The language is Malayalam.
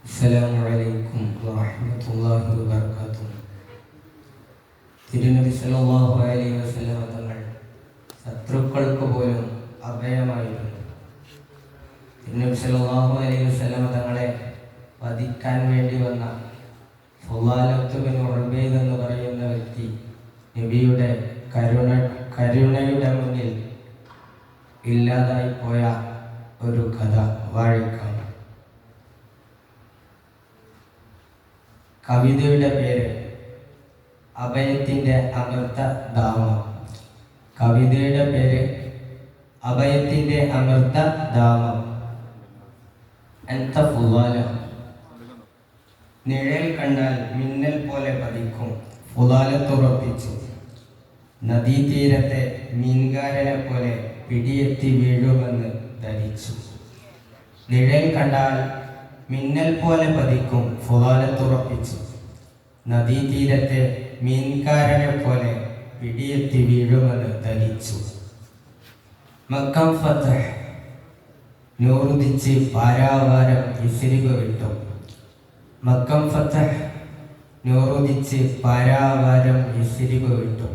അസ്സലാമു അലൈക്കും വറഹ്മത്തുള്ളാഹി വബറകാതുഹു. തിരുനബി സല്ലല്ലാഹു അലൈഹി വസല്ലം തങ്ങൾ ശത്രുക്കൾക്ക് പോലും അഭയമായിരുന്നു. തിരുനബി സല്ലല്ലാഹു അലൈഹി വസല്ലം തങ്ങളെ വധിക്കാൻ വേണ്ടി വന്ന ഫുളാലത്ത് ബിൻ ഉബൈദ് എന്ന് പറയുന്ന വ്യക്തി നബിയുടെ കരുണയുടെ മുന്നിൽ ഇല്ലാതായി പോയ ഒരു കഥ വാഴിക്കാം. കവിതയുടെ പേര് അഭയത്തിൻ്റെ അമൃതധാമം. കവിതയുടെ പേര് അഭയത്തിൻ്റെ അമൃതധാമം. ഫുളാല നിഴൽ കണ്ടാൽ മിന്നൽ പോലെ പതിക്കും, ഫുളാലത്തുറപ്പിച്ചു. നദീതീരത്തെ മീൻകാരനെ പോലെ പിടിയെത്തി വീഴുമെന്ന് ധരിച്ചു. നിഴൽ കണ്ടാൽ മിന്നൽ പോലെ പതിക്കും, ഫുളാലത്തുറപ്പിച്ചു. നദീതീരത്തെ മീൻകാരനെ പോലെ പിടിയെത്തി വീഴുമെന്ന് ധരിച്ചു. മക്കം ഫതഹ് നൂറുദിച്ച് പാരാവാരം ഇസ്രിബ് വിട്ടു. മക്കം ഫതഹ് നൂറുദിച്ച് പാരാവാരം ഇസ്രിബ് വിട്ടു.